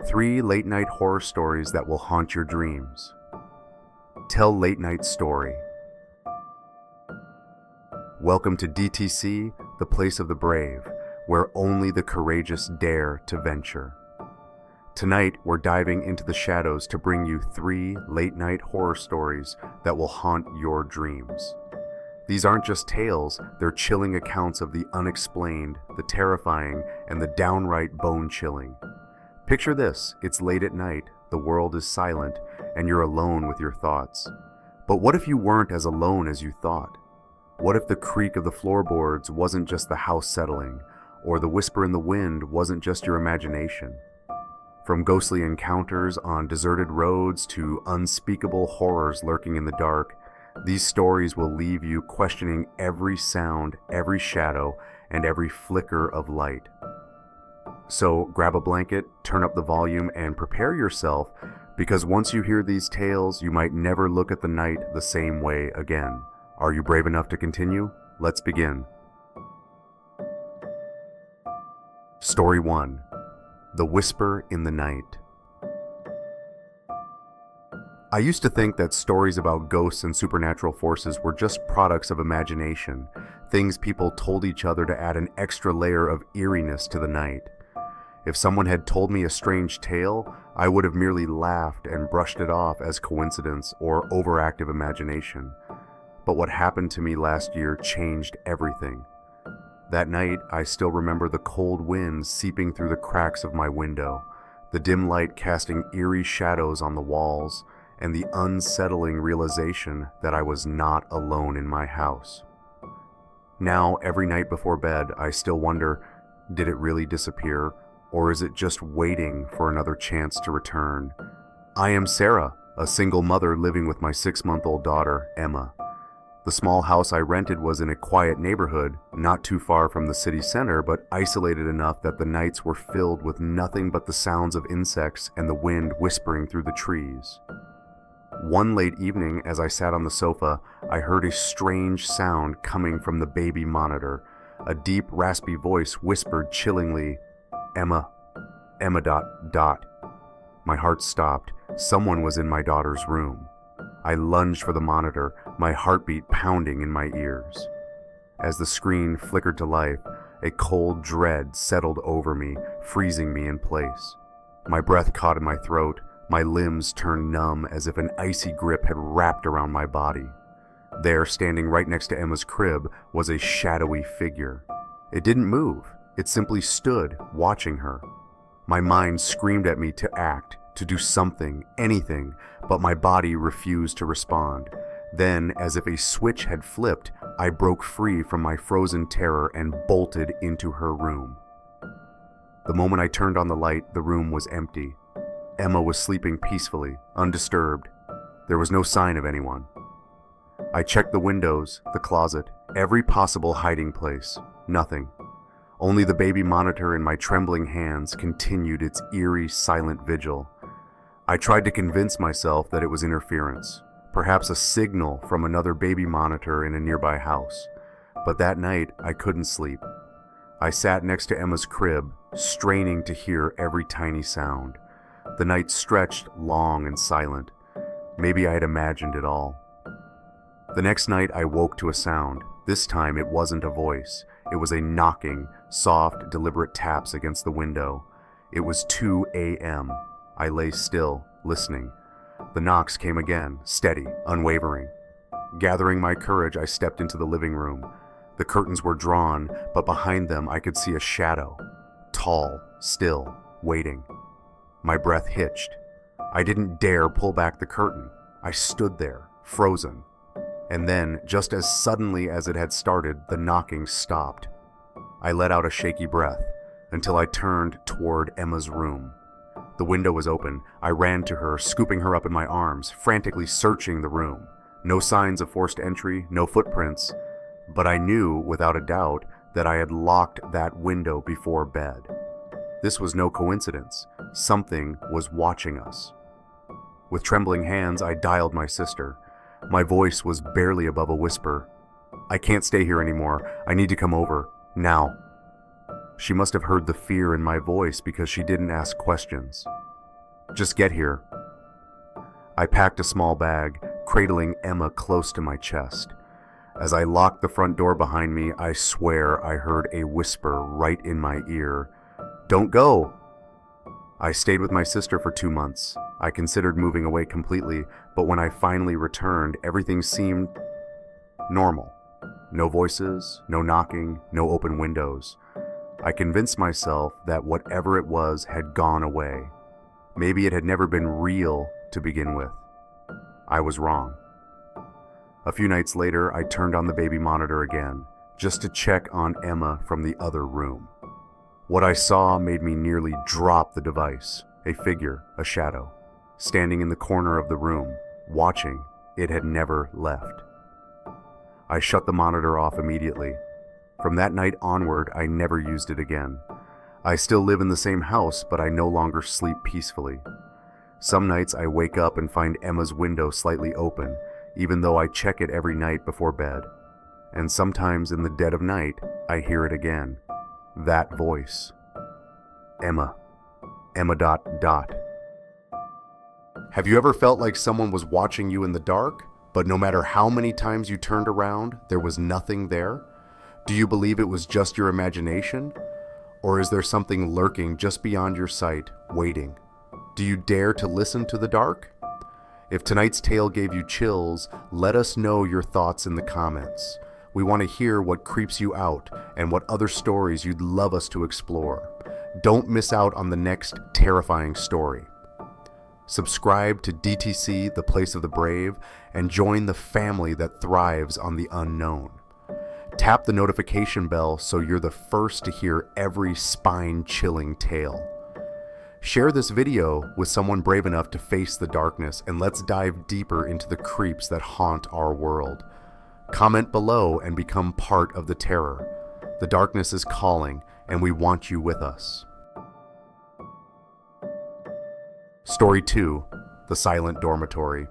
3 late-night horror stories that will haunt your dreams. Tell late night story. Welcome to DTC, the place of the brave, where only the courageous dare to venture. Tonight, we're diving into the shadows to bring you 3 late-night horror stories that will haunt your dreams. These aren't just tales, they're chilling accounts of the unexplained, the terrifying, and the downright bone-chilling. Picture this, it's late at night, the world is silent, and you're alone with your thoughts. But what if you weren't as alone as you thought? What if the creak of the floorboards wasn't just the house settling, or the whisper in the wind wasn't just your imagination? From ghostly encounters on deserted roads to unspeakable horrors lurking in the dark, these stories will leave you questioning every sound, every shadow, and every flicker of light. So grab a blanket, turn up the volume, and prepare yourself, because once you hear these tales, you might never look at the night the same way again. Are you brave enough to continue? Let's begin. Story 1. The Whisper in the Night. I used to think that stories about ghosts and supernatural forces were just products of imagination, things people told each other to add an extra layer of eeriness to the night. If someone had told me a strange tale, I would have merely laughed and brushed it off as coincidence or overactive imagination. But what happened to me last year changed everything. That night, I still remember the cold wind seeping through the cracks of my window, the dim light casting eerie shadows on the walls, and the unsettling realization that I was not alone in my house. Now, every night before bed, I still wonder, did it really disappear, or is it just waiting for another chance to return? I am Sarah, a single mother living with my 6-month-old daughter, Emma. The small house I rented was in a quiet neighborhood, not too far from the city center, but isolated enough that the nights were filled with nothing but the sounds of insects and the wind whispering through the trees. One late evening, as I sat on the sofa, I heard a strange sound coming from the baby monitor. A deep, raspy voice whispered chillingly, Emma, Emma ... My heart stopped. Someone was in my daughter's room. I lunged for the monitor, my heartbeat pounding in my ears. As the screen flickered to life, a cold dread settled over me, freezing me in place. My breath caught in my throat, my limbs turned numb as if an icy grip had wrapped around my body. There, standing right next to Emma's crib, was a shadowy figure. It didn't move, it simply stood, watching her. My mind screamed at me to act, to do something, anything, but my body refused to respond. Then, as if a switch had flipped, I broke free from my frozen terror and bolted into her room. The moment I turned on the light, the room was empty. Emma was sleeping peacefully, undisturbed. There was no sign of anyone. I checked the windows, the closet, every possible hiding place. Nothing. Only the baby monitor in my trembling hands continued its eerie, silent vigil. I tried to convince myself that it was interference, perhaps a signal from another baby monitor in a nearby house. But that night, I couldn't sleep. I sat next to Emma's crib, straining to hear every tiny sound. The night stretched long and silent. Maybe I had imagined it all. The next night, I woke to a sound. This time, it wasn't a voice. It was a knocking, soft, deliberate taps against the window. It was 2 a.m. I lay still, listening. The knocks came again, steady, unwavering. Gathering my courage, I stepped into the living room. The curtains were drawn, but behind them I could see a shadow. Tall, still, waiting. My breath hitched. I didn't dare pull back the curtain. I stood there, frozen. And then, just as suddenly as it had started, the knocking stopped. I let out a shaky breath, until I turned toward Emma's room. The window was open. I ran to her, scooping her up in my arms, frantically searching the room. No signs of forced entry, no footprints. But I knew, without a doubt, that I had locked that window before bed. This was no coincidence. Something was watching us. With trembling hands, I dialed my sister. My voice was barely above a whisper. I can't stay here anymore. I need to come over. Now. She must have heard the fear in my voice because she didn't ask questions. Just get here." I packed a small bag, cradling Emma close to my chest. As I locked the front door behind me, I swear I heard a whisper right in my ear. "Don't go!" I stayed with my sister for 2 months. I considered moving away completely, but when I finally returned, everything seemed normal. No voices, no knocking, no open windows. I convinced myself that whatever it was had gone away. Maybe it had never been real to begin with. I was wrong. A few nights later, I turned on the baby monitor again, just to check on Emma from the other room. What I saw made me nearly drop the device. A figure, a shadow, standing in the corner of the room, watching. It had never left. I shut the monitor off immediately. From that night onward, I never used it again. I still live in the same house, but I no longer sleep peacefully. Some nights I wake up and find Emma's window slightly open, even though I check it every night before bed. And sometimes in the dead of night, I hear it again. That voice. Emma. Emma ... Have you ever felt like someone was watching you in the dark, but no matter how many times you turned around, there was nothing there? Do you believe it was just your imagination? Or is there something lurking just beyond your sight, waiting? Do you dare to listen to the dark? If tonight's tale gave you chills, let us know your thoughts in the comments. We want to hear what creeps you out and what other stories you'd love us to explore. Don't miss out on the next terrifying story. Subscribe to DTC, The Place of the Brave, and join the family that thrives on the unknown. Tap the notification bell so you're the first to hear every spine-chilling tale. Share this video with someone brave enough to face the darkness, and let's dive deeper into the creeps that haunt our world. Comment below and become part of the terror. The darkness is calling, and we want you with us. Story 2, The Silent Dormitory.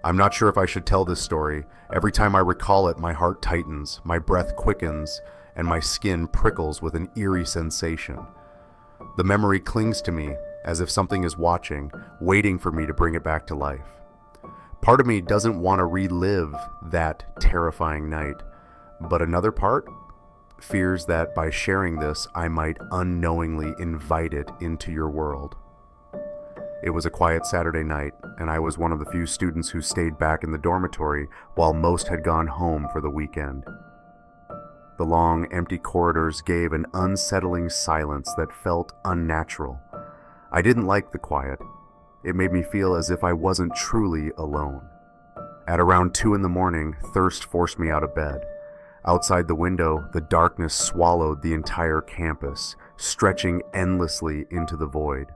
I'm not sure if I should tell this story. Every time I recall it, my heart tightens, my breath quickens, and my skin prickles with an eerie sensation. The memory clings to me as if something is watching, waiting for me to bring it back to life. Part of me doesn't want to relive that terrifying night, but another part fears that by sharing this, I might unknowingly invite it into your world. It was a quiet Saturday night, and I was one of the few students who stayed back in the dormitory while most had gone home for the weekend. The long, empty corridors gave an unsettling silence that felt unnatural. I didn't like the quiet. It made me feel as if I wasn't truly alone. At around 2 in the morning, thirst forced me out of bed. Outside the window, the darkness swallowed the entire campus, stretching endlessly into the void.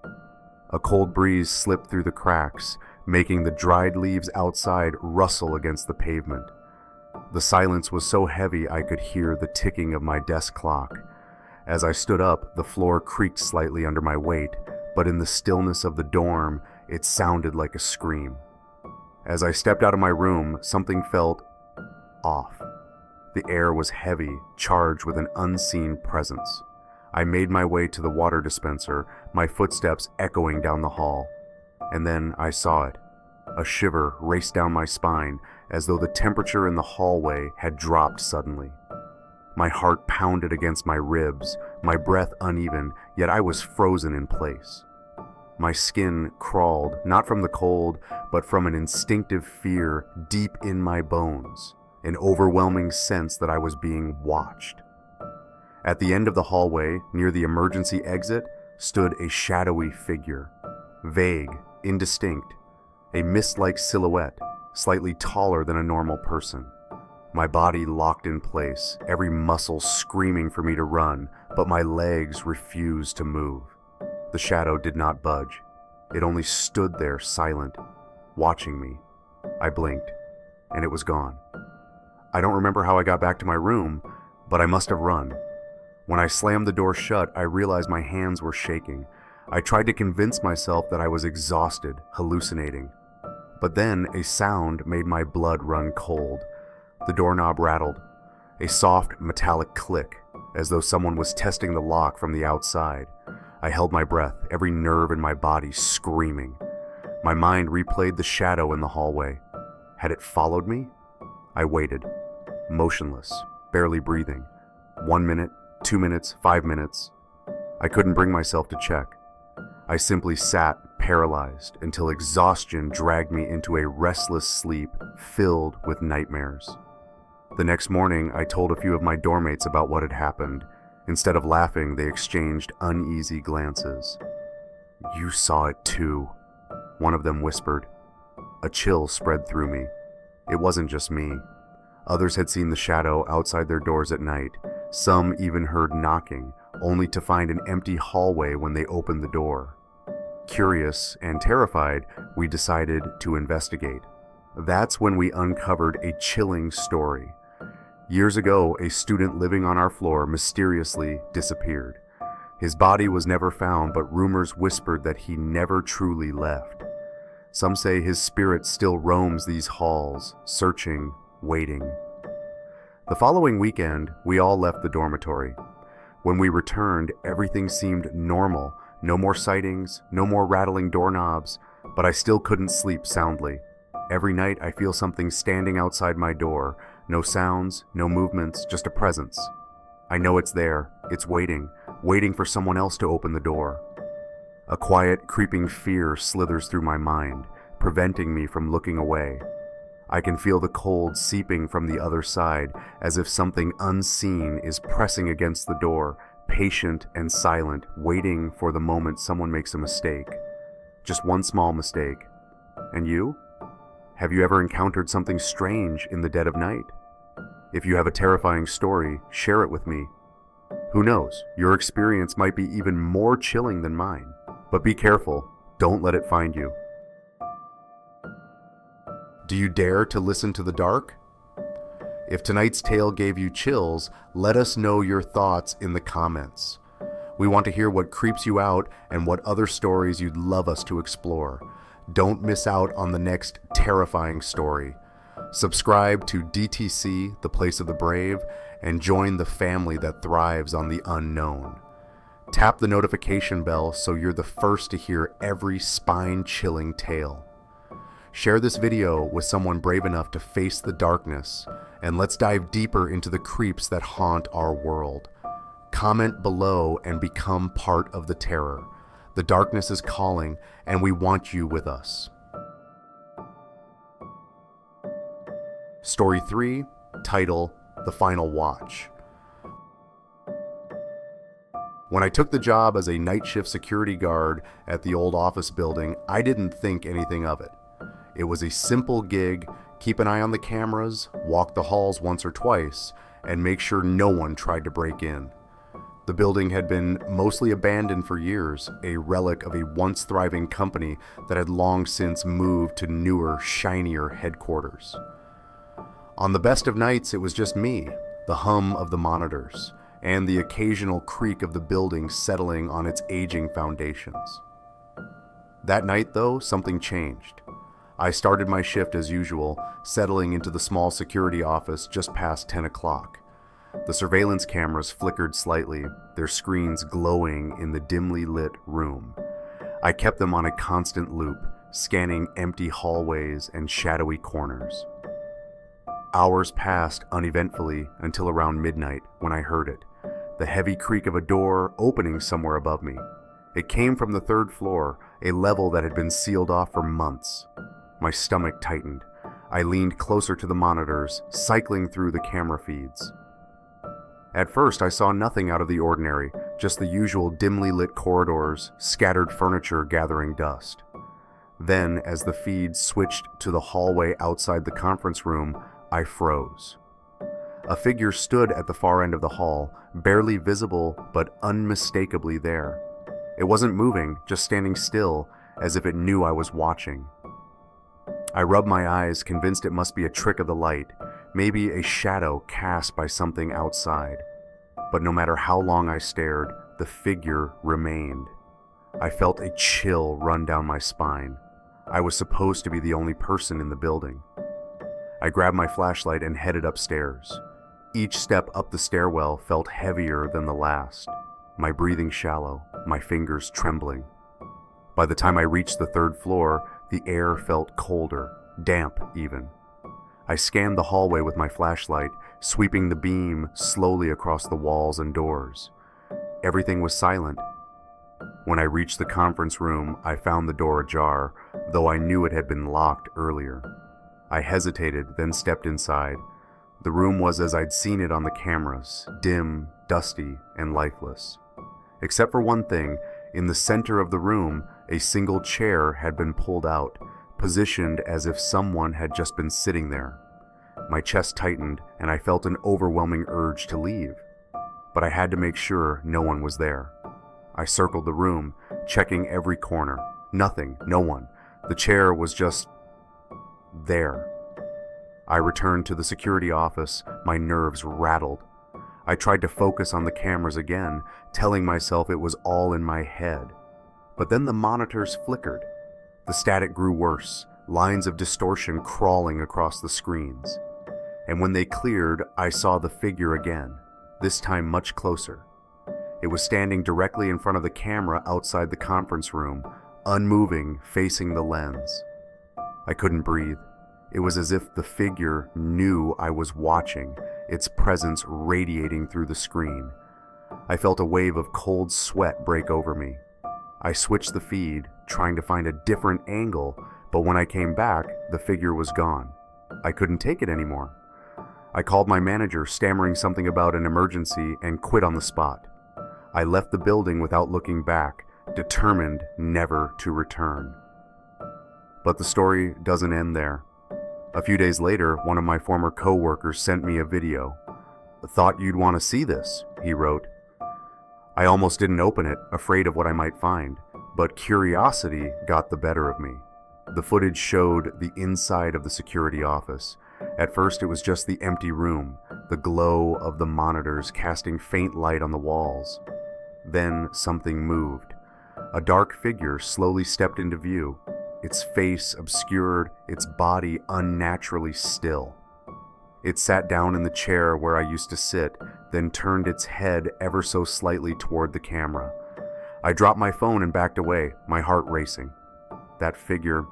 A cold breeze slipped through the cracks, making the dried leaves outside rustle against the pavement. The silence was so heavy I could hear the ticking of my desk clock. As I stood up, the floor creaked slightly under my weight, but in the stillness of the dorm, it sounded like a scream. As I stepped out of my room, something felt off. The air was heavy, charged with an unseen presence. I made my way to the water dispenser, my footsteps echoing down the hall. And then I saw it. A shiver raced down my spine, as though the temperature in the hallway had dropped suddenly. My heart pounded against my ribs, my breath uneven, yet I was frozen in place. My skin crawled, not from the cold, but from an instinctive fear deep in my bones, an overwhelming sense that I was being watched. At the end of the hallway, near the emergency exit, stood a shadowy figure. Vague, indistinct, a mist-like silhouette, slightly taller than a normal person. My body locked in place, every muscle screaming for me to run, but my legs refused to move. The shadow did not budge. It only stood there silent, watching me. I blinked, and it was gone. I don't remember how I got back to my room, but I must have run. When I slammed the door shut, I realized my hands were shaking. I tried to convince myself that I was exhausted, hallucinating. But then a sound made my blood run cold. The doorknob rattled. A soft, metallic click, as though someone was testing the lock from the outside. I held my breath, every nerve in my body screaming. My mind replayed the shadow in the hallway. Had it followed me? I waited, motionless, barely breathing. 1 minute, 2 minutes, 5 minutes. I couldn't bring myself to check. I simply sat, paralyzed, until exhaustion dragged me into a restless sleep filled with nightmares. The next morning, I told a few of my doormates about what had happened. Instead of laughing, they exchanged uneasy glances. "You saw it too," one of them whispered. A chill spread through me. It wasn't just me. Others had seen the shadow outside their doors at night. Some even heard knocking, only to find an empty hallway when they opened the door. Curious and terrified, we decided to investigate. That's when we uncovered a chilling story. Years ago, a student living on our floor mysteriously disappeared. His body was never found, but rumors whispered that he never truly left. Some say his spirit still roams these halls, searching, waiting. The following weekend, we all left the dormitory. When we returned, everything seemed normal. No more sightings, no more rattling doorknobs, but I still couldn't sleep soundly. Every night I feel something standing outside my door. No sounds, no movements, just a presence. I know it's there. It's waiting for someone else to open the door. A quiet, creeping fear slithers through my mind, preventing me from looking away. I can feel the cold seeping from the other side, as if something unseen is pressing against the door, patient and silent, waiting for the moment someone makes a mistake. Just one small mistake. And you? Have you ever encountered something strange in the dead of night? If you have a terrifying story, share it with me. Who knows, your experience might be even more chilling than mine. But be careful, don't let it find you. Do you dare to listen to the dark? If tonight's tale gave you chills, let us know your thoughts in the comments. We want to hear what creeps you out and what other stories you'd love us to explore. Don't miss out on the next terrifying story. Subscribe to DTC, the Place of the Brave, and join the family that thrives on the unknown. Tap the notification bell so you're the first to hear every spine-chilling tale. Share this video with someone brave enough to face the darkness, and let's dive deeper into the creeps that haunt our world. Comment below and become part of the terror. The darkness is calling, and we want you with us. Story 3, title, The Final Watch. When I took the job as a night shift security guard at the old office building, I didn't think anything of it. It was a simple gig: keep an eye on the cameras, walk the halls once or twice, and make sure no one tried to break in. The building had been mostly abandoned for years, a relic of a once thriving company that had long since moved to newer, shinier headquarters. On the best of nights, it was just me, the hum of the monitors, and the occasional creak of the building settling on its aging foundations. That night, though, something changed. I started my shift as usual, settling into the small security office just past 10 o'clock. The surveillance cameras flickered slightly, their screens glowing in the dimly lit room. I kept them on a constant loop, scanning empty hallways and shadowy corners. Hours passed uneventfully until around midnight when I heard it, the heavy creak of a door opening somewhere above me. It came from the third floor, a level that had been sealed off for months. My stomach tightened. I leaned closer to the monitors, cycling through the camera feeds. At first, I saw nothing out of the ordinary, just the usual dimly lit corridors, scattered furniture gathering dust. Then, as the feed switched to the hallway outside the conference room, I froze. A figure stood at the far end of the hall, barely visible but unmistakably there. It wasn't moving, just standing still, as if it knew I was watching. I rubbed my eyes, convinced it must be a trick of the light, maybe a shadow cast by something outside. But no matter how long I stared, the figure remained. I felt a chill run down my spine. I was supposed to be the only person in the building. I grabbed my flashlight and headed upstairs. Each step up the stairwell felt heavier than the last. My breathing shallow, my fingers trembling. By the time I reached the third floor, the air felt colder, damp even. I scanned the hallway with my flashlight, sweeping the beam slowly across the walls and doors. Everything was silent. When I reached the conference room, I found the door ajar, though I knew it had been locked earlier. I hesitated, then stepped inside. The room was as I'd seen it on the cameras, dim, dusty, and lifeless. Except for one thing, in the center of the room, a single chair had been pulled out, positioned as if someone had just been sitting there. My chest tightened, and I felt an overwhelming urge to leave. But I had to make sure no one was there. I circled the room, checking every corner. Nothing, no one. The chair was just there. I returned to the security office, my nerves rattled. I tried to focus on the cameras again, telling myself it was all in my head. But then the monitors flickered. The static grew worse, lines of distortion crawling across the screens. And when they cleared, I saw the figure again, this time much closer. It was standing directly in front of the camera outside the conference room, unmoving, facing the lens. I couldn't breathe. It was as if the figure knew I was watching, its presence radiating through the screen. I felt a wave of cold sweat break over me. I switched the feed, trying to find a different angle, but when I came back, the figure was gone. I couldn't take it anymore. I called my manager, stammering something about an emergency, and quit on the spot. I left the building without looking back, determined never to return. But the story doesn't end there. A few days later, one of my former co-workers sent me a video. "Thought you'd want to see this," he wrote. I almost didn't open it, afraid of what I might find, but curiosity got the better of me. The footage showed the inside of the security office. At first, it was just the empty room, the glow of the monitors casting faint light on the walls. Then something moved. A dark figure slowly stepped into view, its face obscured, its body unnaturally still. It sat down in the chair where I used to sit, then turned its head ever so slightly toward the camera. I dropped my phone and backed away, my heart racing. That figure,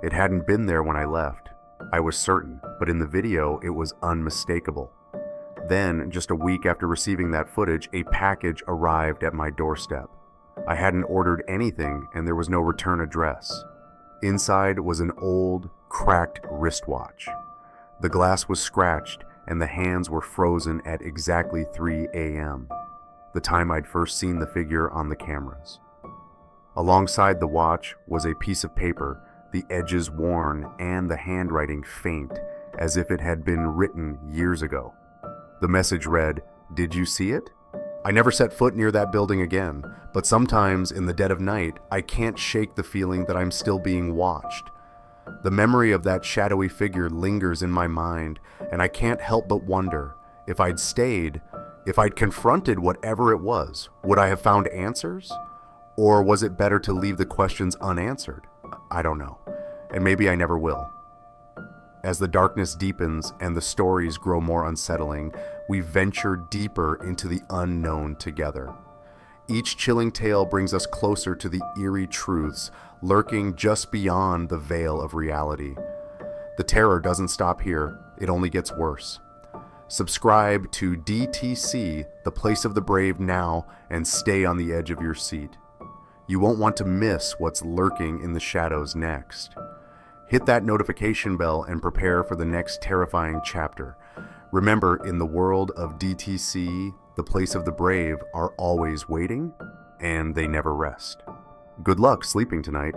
it hadn't been there when I left. I was certain, but in the video, it was unmistakable. Then, just a week after receiving that footage, a package arrived at my doorstep. I hadn't ordered anything, and there was no return address. Inside was an old, cracked wristwatch. The glass was scratched, and the hands were frozen at exactly 3 a.m., the time I'd first seen the figure on the cameras. Alongside the watch was a piece of paper, the edges worn and the handwriting faint, as if it had been written years ago. The message read, "Did you see it? I never set foot near that building again, but sometimes in the dead of night, I can't shake the feeling that I'm still being watched. The memory of that shadowy figure lingers in my mind, and I can't help but wonder, if I'd stayed, if I'd confronted whatever it was, would I have found answers? Or was it better to leave the questions unanswered? I don't know, and maybe I never will." As the darkness deepens and the stories grow more unsettling, we venture deeper into the unknown together. Each chilling tale brings us closer to the eerie truths lurking just beyond the veil of reality. The terror doesn't stop here, it only gets worse. Subscribe to DTC, The Place of the Brave now, and stay on the edge of your seat. You won't want to miss what's lurking in the shadows next. Hit that notification bell and prepare for the next terrifying chapter. Remember, in the world of DTC, the place of the brave are always waiting, and they never rest. Good luck sleeping tonight.